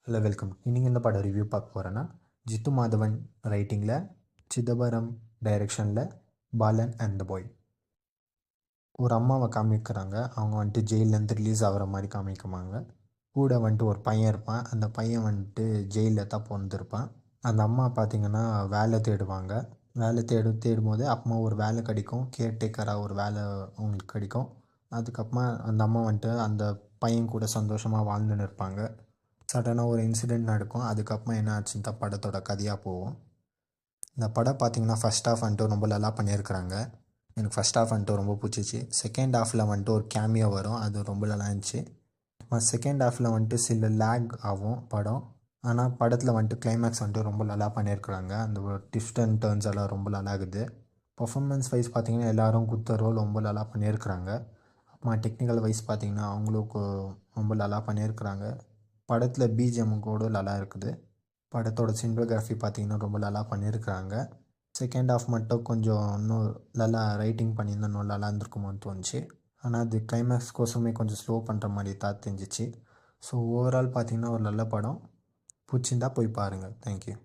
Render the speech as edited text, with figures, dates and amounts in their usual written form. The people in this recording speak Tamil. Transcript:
Hello welcome. இன்றைக்கி இந்த படம் ரிவ்யூ பார்க்க போகிறேன்னா ஜித்து மாதவன் ரைட்டிங்கில் சிதம்பரம் டைரெக்ஷனில் பாலன் அண்ட் த பாய். ஒரு அம்மாவை காமிக்கிறாங்க. அவங்க வந்துட்டு ஜெயிலேருந்து ரிலீஸ் ஆகிற மாதிரி காமிக்குவாங்க. கூட வந்துட்டு ஒரு பையன் இருப்பான். அந்த பையன் வந்துட்டு ஜெயிலில் தான் பிறந்திருப்பான். அந்த அம்மா பார்த்திங்கன்னா வேலை தேடுவாங்க. வேலை தேடும்போது அப்புறமா ஒரு வேலை கிடைக்கும். கேர்டேக்கராக ஒரு வேலை அவங்களுக்கு கிடைக்கும். அதுக்கப்புறமா அந்த அம்மா வந்துட்டு அந்த பையன் கூட சந்தோஷமாக வாழ்ந்துன்னு இருப்பாங்க. சடனாக ஒரு இன்சிடெண்ட் நடக்கும். அதுக்கப்புறமா என்ன ஆச்சுன்னு தான் படத்தோட கதையாக போகும். இந்த படம் பார்த்திங்கன்னா ஃபஸ்ட் ஹாஃப் வந்துட்டு ரொம்ப நல்லா பண்ணியிருக்கிறாங்க. எனக்கு ஃபஸ்ட் ஹாஃப் வந்துட்டு ரொம்ப பிடிச்சிச்சு. செகண்ட் ஹாஃபில் வந்துட்டு ஒரு கேமியோ வரும். அது ரொம்ப நல்லா இருந்துச்சு. செகண்ட் ஹாஃபில் வந்துட்டு சில லேக் ஆகும் படம். ஆனால் படத்தில் வந்துட்டு கிளைமேக்ஸ் வந்துட்டு ரொம்ப நல்லா பண்ணியிருக்கிறாங்க. அந்த ஒரு ட்விஸ்ட் அண்ட் டர்ன்ஸ் எல்லாம் ரொம்ப நல்லா இருக்குது. பர்ஃபார்மன்ஸ் வைஸ் பார்த்திங்கன்னா எல்லோரும் குத்த ரோல் ரொம்ப நல்லா பண்ணியிருக்கிறாங்க. அப்புறமா டெக்னிக்கல் வைஸ் பார்த்திங்கன்னா அவங்களுக்கு ரொம்ப நல்லா பண்ணியிருக்கிறாங்க. படத்தில் பிஜிஎம் கூட நல்லா இருக்குது. படத்தோட சினிமோகிராஃபி பார்த்திங்கன்னா ரொம்ப நல்லா பண்ணியிருக்கிறாங்க. செகண்ட் ஹாஃப் மட்டும் கொஞ்சம் இன்னும் நல்லா ரைட்டிங் பண்ணியிருந்தால் இன்னும் நல்லா இருந்திருக்குமோன்னு தோணுச்சு. ஆனால் அது கிளைமேக்ஸ் கோசமே கொஞ்சம் ஸ்லோ பண்ணுற மாதிரி தான் தெரிஞ்சிச்சு. ஸோ ஓவரால் பார்த்திங்கன்னா ஒரு நல்ல படம். பிடிச்சிருந்தா போய் பாருங்கள். தேங்க்யூ.